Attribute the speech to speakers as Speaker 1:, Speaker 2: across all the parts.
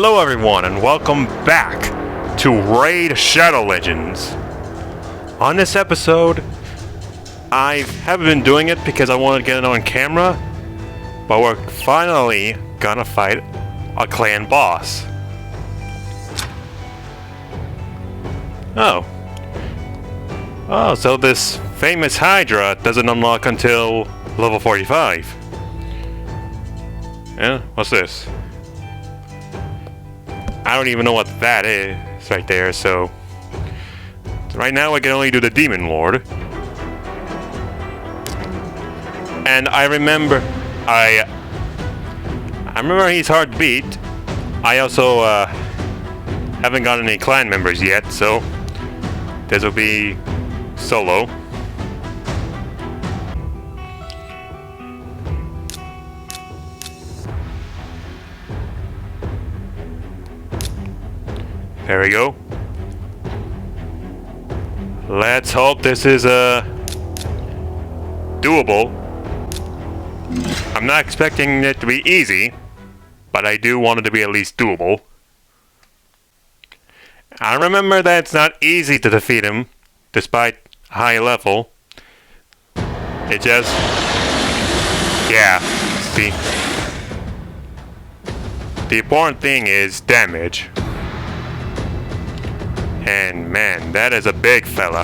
Speaker 1: Hello everyone and welcome back to Raid Shadow Legends. On this episode, I haven't been doing it because I wanted to get it on camera, but we're finally gonna fight a clan boss. Oh, so this famous Hydra doesn't unlock until level 45. Yeah, what's this? I don't even know what that is right there, so right now I can only do the Demon Lord. And I remember he's hard to beat. I also haven't got any clan members yet, so this will be solo. There we go. Let's hope this is doable. I'm not expecting it to be easy, but I do want it to be at least doable. I remember that it's not easy to defeat him, despite high level. It just... yeah, see. The important thing is damage. And man, that is a big fella.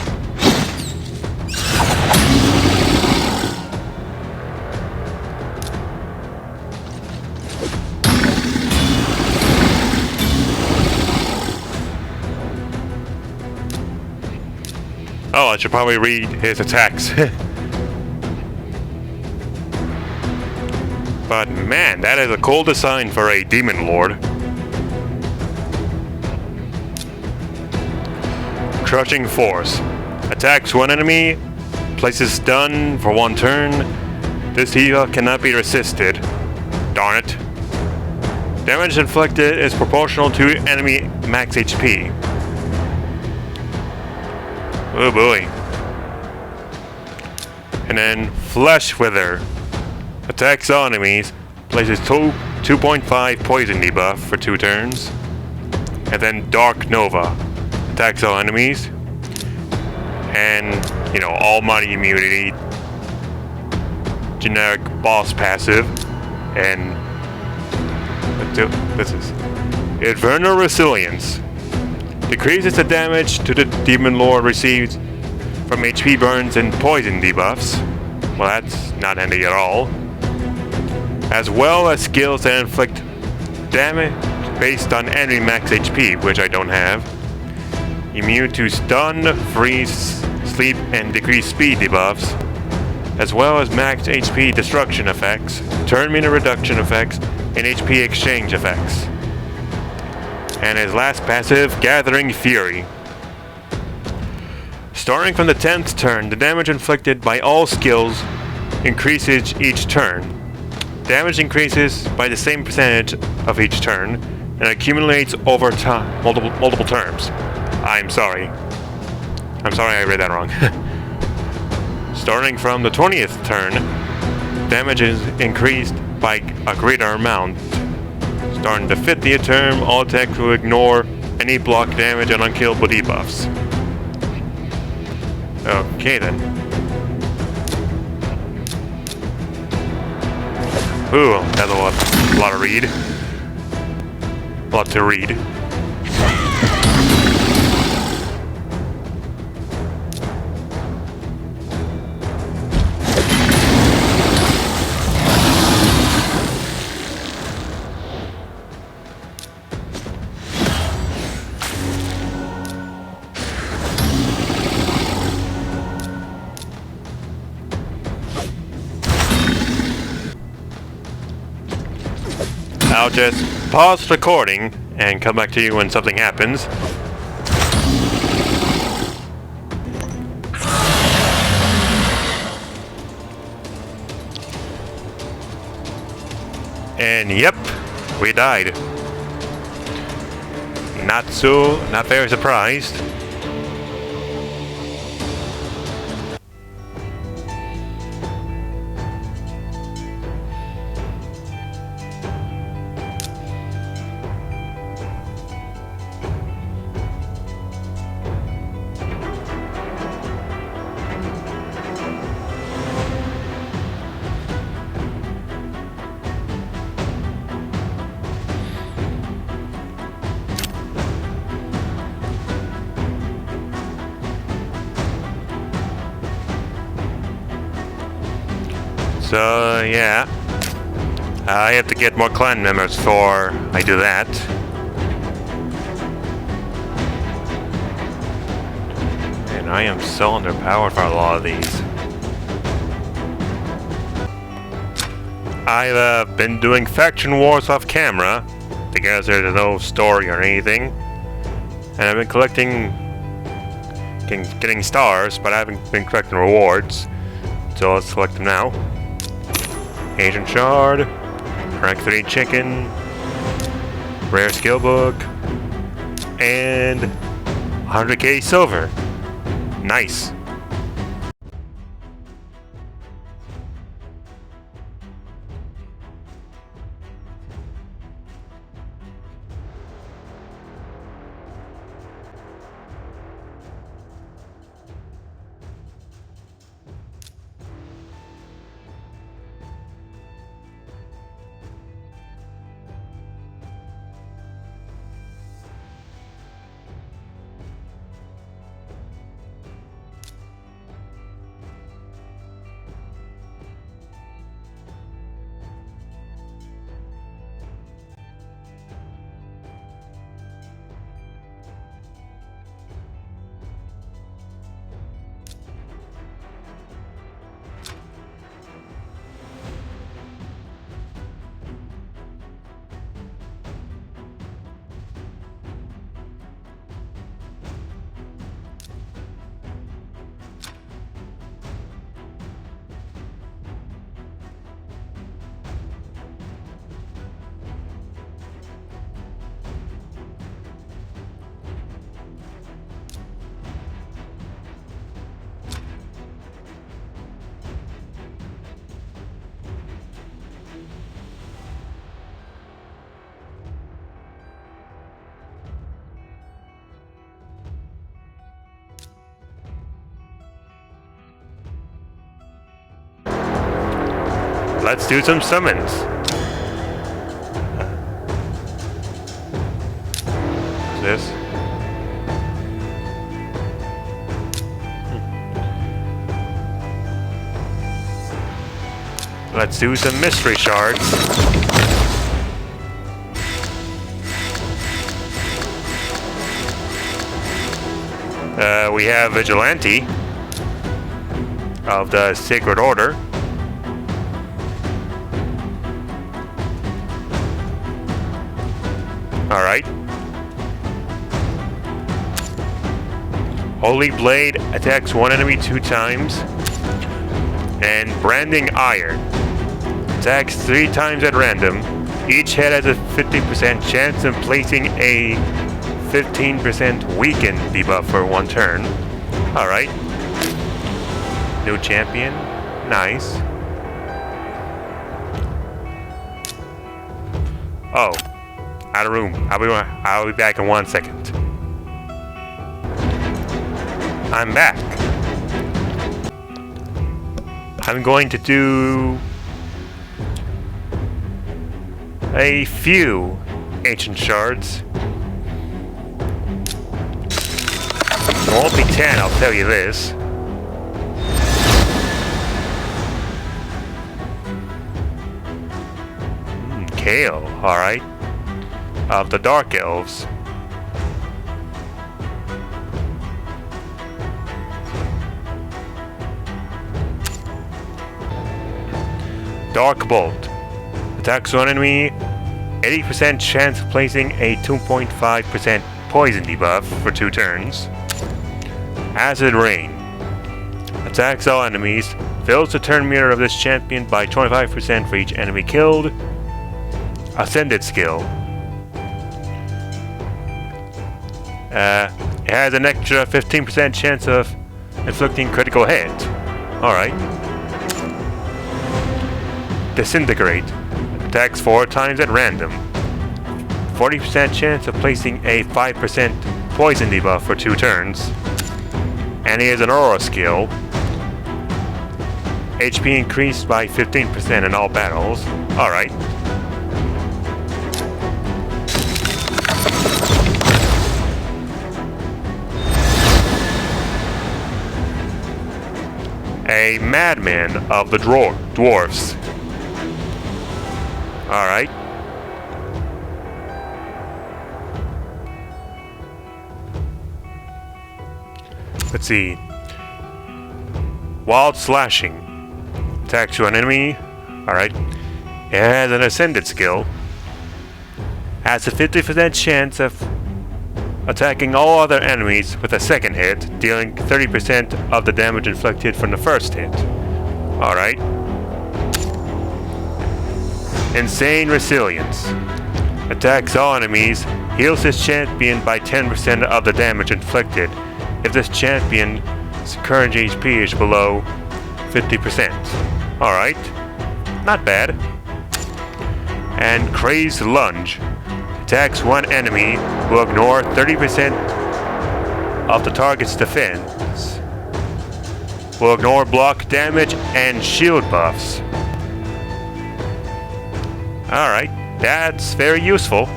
Speaker 1: Oh, I should probably read his attacks. But man, that is a cool design for a Demon Lord. Crushing Force. Attacks one enemy, places stun for one turn. This heal cannot be resisted. Darn it. Damage inflicted is proportional to enemy max HP. Oh boy. And then Flesh Wither. Attacks all enemies, places 2.5 poison debuff for 2 turns. And then Dark Nova. Attacks all enemies, and almighty immunity, generic boss passive, and this is Infernal Resilience. Decreases the damage to the Demon Lord receives from HP burns and poison debuffs. Well, that's not handy at all. As well as skills that inflict damage based on enemy max HP, which I don't have. Immune to stun, freeze, sleep, and decreased speed debuffs, as well as max HP destruction effects, turn meter reduction effects, and HP exchange effects. And his last passive, Gathering Fury. Starting from the 10th turn, the damage inflicted by all skills increases each turn. Damage increases by the same percentage of each turn, and accumulates over time, multiple terms. I'm sorry I read that wrong. Starting from the 20th turn, damage is increased by a greater amount. Starting the 50th turn, all attacks will ignore any block damage and unkillable debuffs. Okay then. Ooh, that's a lot to read. A lot to read. I'll just pause recording and come back to you when something happens. And yep, we died. Not very surprised. So, yeah. I have to get more clan members before I do that. And I am so underpowered for a lot of these. I've been doing faction wars off camera because there's no story or anything. And I've been getting stars, but I haven't been collecting rewards. So let's select them now. Ancient Shard, Rank 3 Chicken, Rare Skill Book, and 100k silver. Nice. Let's do some summons. What's this? Let's do some mystery shards. We have Vigilante of the Sacred Order. Alright. Holy Blade attacks one enemy 2 times. And Branding Iron attacks 3 times at random. Each head has a 50% chance of placing a 15% weakened debuff for 1 turn. Alright. New champion. Nice. Oh. Out of room. I'll be back in 1 second. I'm back. I'm going to do a few ancient shards. It won't be 10, I'll tell you this. Kale, alright. Of the Dark Elves. Dark Bolt. Attacks one enemy, 80% chance of placing a 2.5% poison debuff for 2 turns. Acid Rain. Attacks all enemies, fills the turn meter of this champion by 25% for each enemy killed. Ascended skill. It has an extra 15% chance of inflicting critical hit. Alright. Disintegrate. Attacks 4 times at random. 40% chance of placing a 5% poison debuff for 2 turns. And he has an aura skill. HP increased by 15% in all battles. Alright. a madman of the dwarfs. Alright. Let's see. Wild slashing. Attacks to an enemy. Alright. It has an ascended skill. Has a 50% chance of attacking all other enemies with a second hit, dealing 30% of the damage inflicted from the first hit. Alright. Insane resilience. Attacks all enemies, heals this champion by 10% of the damage inflicted if this champion's current HP is below 50%. Alright. Not bad. And Crazed Lunge. Attacks one enemy who ignore 30% of the target's defense. Will ignore block damage and shield buffs. Alright, that's very useful.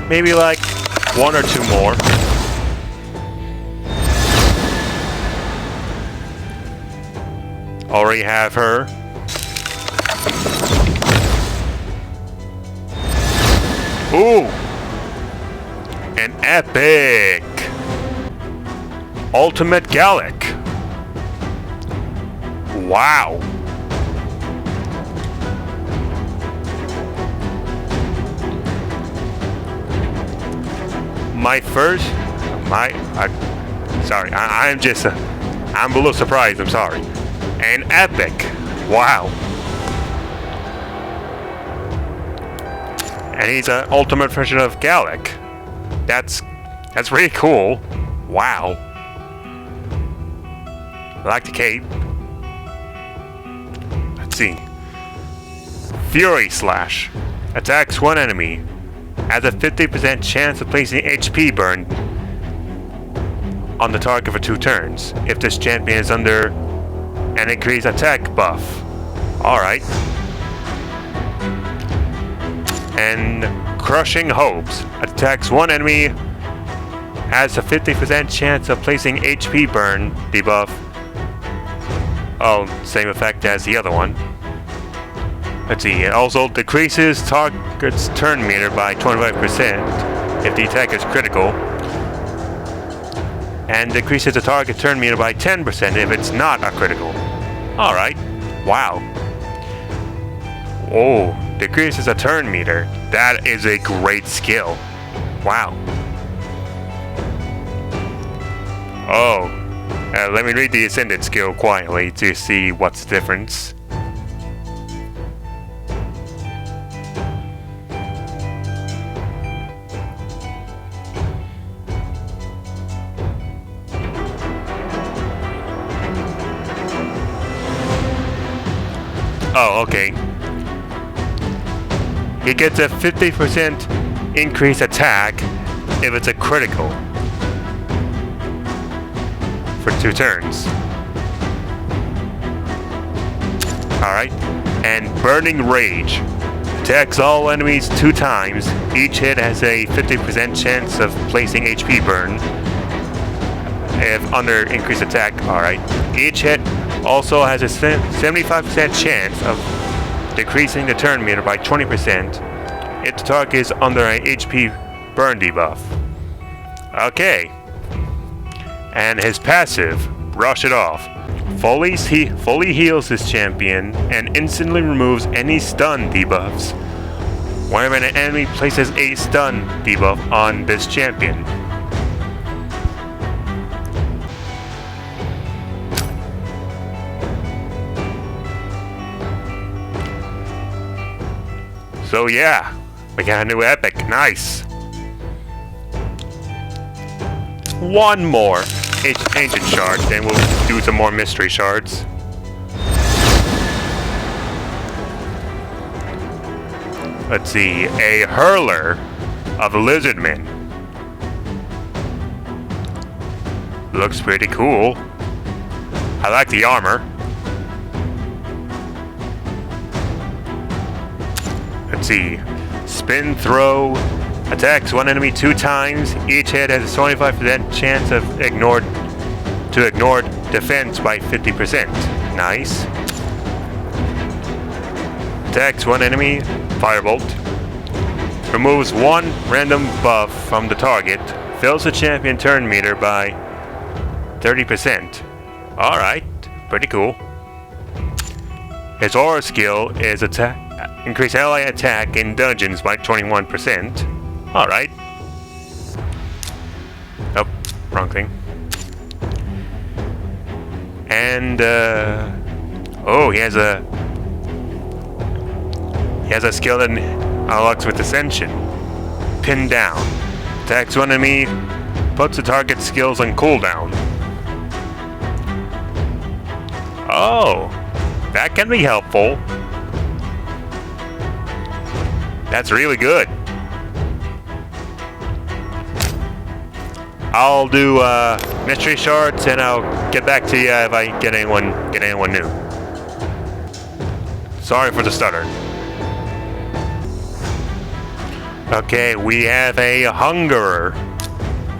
Speaker 1: Maybe like one or two more. Already have her. Ooh! An epic! Ultimate Gallic. Wow! I'm a little surprised, I'm sorry. An epic. Wow. And he's an ultimate version of Gallic. That's really cool. Wow. I like the cape. Let's see. Fury Slash. Attacks one enemy. Has a 50% chance of placing HP burn on the target for 2 turns, if this champion is under an increased attack buff. Alright. And Crushing Hopes. Attacks one enemy. Has a 50% chance of placing HP burn debuff. Oh, same effect as the other one. Let's see, it also decreases target's turn meter by 25% if the attack is critical, and decreases the target turn meter by 10% if it's not a critical. Alright, wow. Oh, decreases a turn meter. That is a great skill. Wow. Oh, let me read the Ascended skill quietly to see what's the difference. Oh, okay. He gets a 50% increased attack if it's a critical for 2 turns. Alright. And Burning Rage. Attacks all enemies 2 times. Each hit has a 50% chance of placing HP burn if under increased attack. Alright. Each hit also has a 75% chance of decreasing the turn meter by 20% if the target is under an HP burn debuff. Okay. And his passive, Brush It Off. Fully heals this champion and instantly removes any stun debuffs whenever an enemy places a stun debuff on this champion. So yeah, we got a new epic. Nice. One more ancient shard, then we'll do some more mystery shards. Let's see, a Hurler of Lizardmen. Looks pretty cool. I like the armor. Let's see, Spin Throw Attacks one enemy 2 times. Each hit has a 25% chance of ignore defense by 50%. Nice. Attacks one enemy. Firebolt. Removes 1 random buff from the target. Fills the champion turn meter by 30%. Alright, pretty cool. His aura skill is increase ally attack in dungeons by 21%. Alright. Oh, wrong thing. And he has a skill that unlocks with Ascension. Pin down. Attacks one enemy, puts the target skills on cooldown. Oh, that can be helpful. That's really good. I'll do mystery shards and I'll get back to you if I get anyone new. Sorry for the stutter. Okay, we have a Hungerer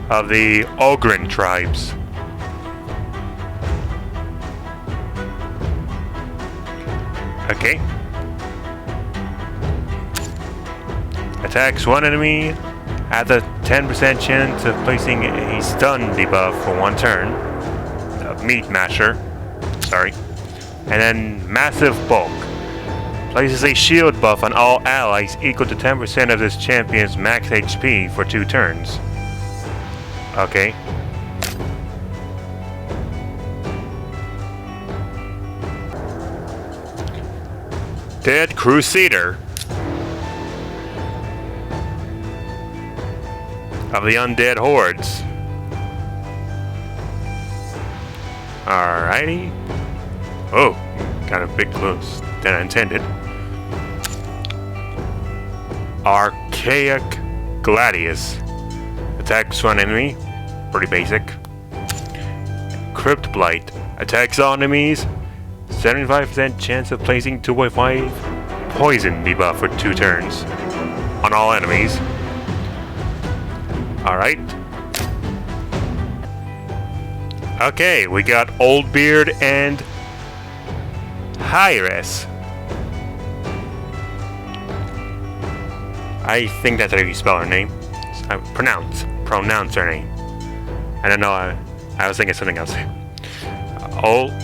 Speaker 1: of the Ogren tribes. Okay. Attacks one enemy, has a 10% chance of placing a stun debuff for 1 turn. Meat Masher. Sorry. And then Massive Bulk. Places a shield buff on all allies equal to 10% of this champion's max HP for 2 turns. Okay. Dead Crusader of the Undead Hordes. Alrighty. Oh, got a bit close than I intended. Archaic Gladius. Attacks one enemy. Pretty basic. Crypt Blight. Attacks all enemies. 75% chance of placing 2.5 poison debuff for 2 turns. On all enemies. Alright. Okay, we got Oldbeard and Hyres. I think that's how you spell her name. Pronounce her name. I don't know, I was thinking something else.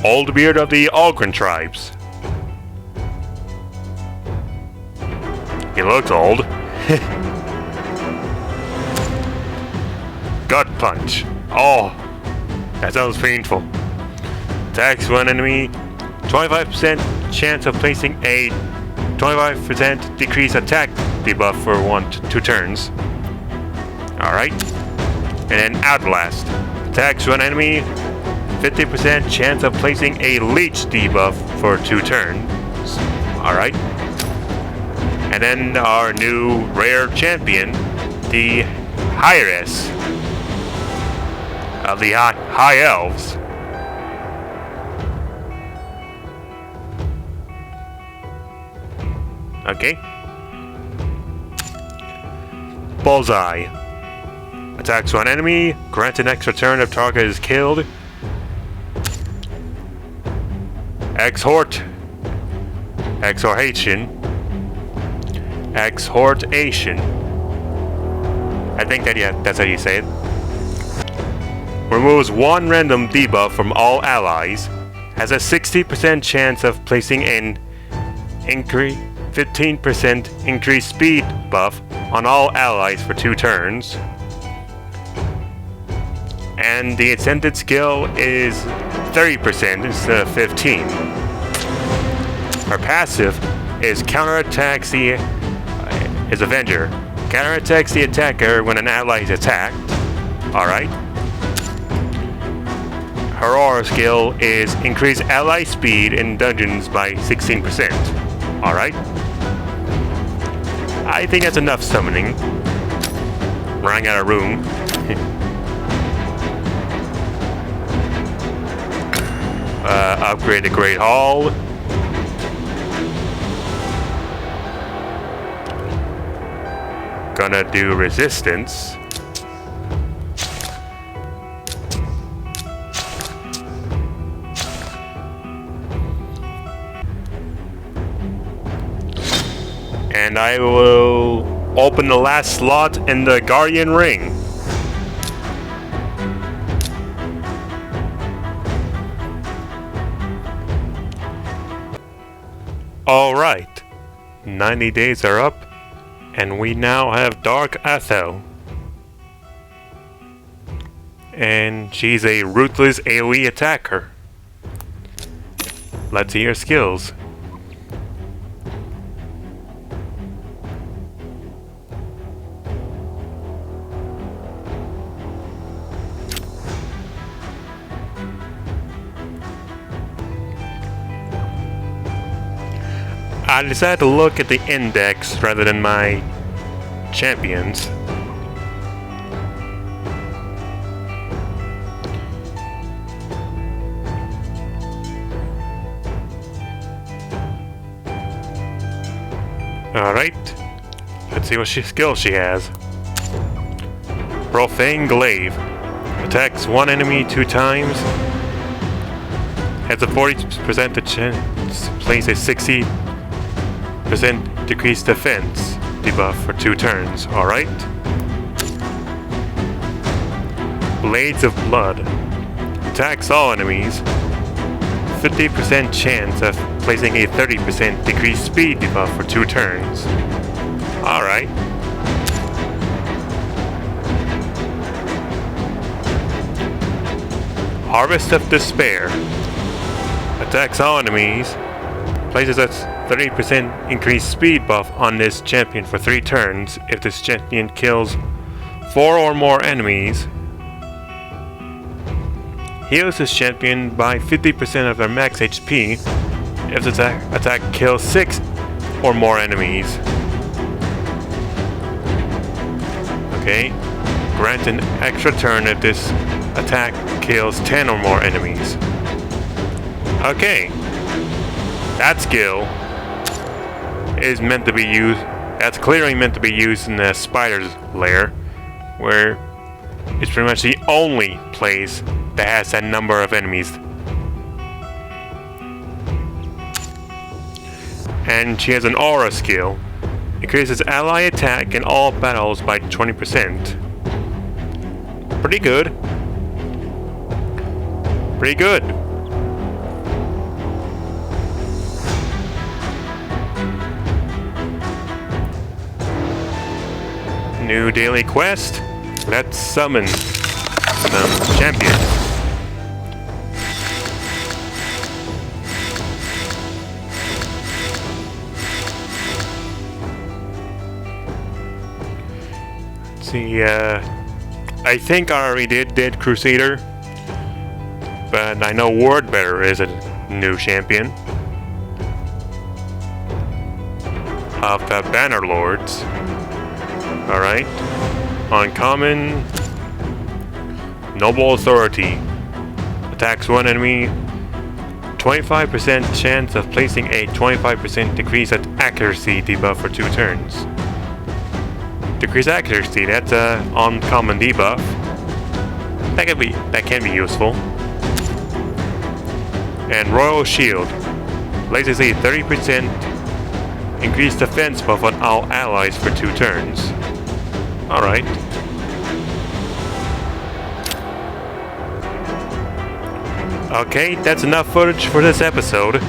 Speaker 1: Oldbeard of the Ogren tribes. He looks old. Gut punch. Oh, that sounds painful. Attacks one enemy. 25% chance of placing a 25% decrease attack debuff for 2 turns. Alright. And then Outblast. Attacks one enemy. 50% chance of placing a leech debuff for 2 turns. Alright. And then our new rare champion, the Hyres of the High Elves. Okay. Bullseye. Attacks one enemy, grants an extra turn if target is killed. Exhortation. I think that's how you say it. Removes 1 random debuff from all allies. Has a 60% chance of placing an 15% increased speed buff on all allies for 2 turns. And the ascended skill is 30% instead of 15. Her passive is counterattacks is Avenger. Counterattacks the attacker when an ally is attacked. Alright. Her aura skill is increase ally speed in dungeons by 16%. Alright. I think that's enough summoning. Running out of room. Upgrade the Great Hall. gonna do resistance. And I will open the last slot in the Guardian Ring. Alright, 90 days are up, and we now have Dark Athel. And she's a ruthless AoE attacker. Let's see her skills. I decided to look at the index rather than my champions. Alright, let's see what skills she has. Profane Glaive. Attacks one enemy 2 times. Has a 40% chance to place a 60% decreased defense debuff for 2 turns. Alright. Blades of Blood. Attacks all enemies. 50% chance of placing a 30% decreased speed debuff for 2 turns. Alright. Harvest of Despair. Attacks all enemies. Places a 30% increased speed buff on this champion for 3 turns if this champion kills 4 or more enemies. Heals this champion by 50% of their max HP if the attack kills 6 or more enemies. Okay. Grant an extra turn if this attack kills 10 or more enemies. Okay. That skill is meant to be used. That's clearly meant to be used in the spider's lair, where it's pretty much the only place that has that number of enemies. And she has an aura skill. Increases ally attack in all battles by 20%. Pretty good. Pretty good. New daily quest. Let's summon some champions. Let's see, I think I already did Crusader, but I know Wordbearer is a new champion of the Banner Lords. Alright. Uncommon. Noble Authority. Attacks one enemy. 25% chance of placing a 25% decrease at accuracy debuff for 2 turns. Decrease accuracy, that's a uncommon debuff. That can be useful. And Royal Shield. Places a 30% increased defense buff on all allies for 2 turns. Alright. Okay, that's enough footage for this episode.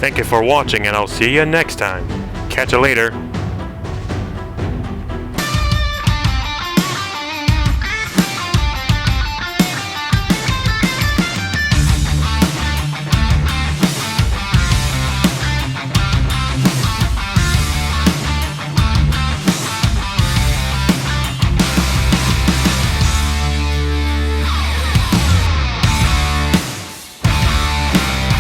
Speaker 1: Thank you for watching, and I'll see you next time. Catch you later.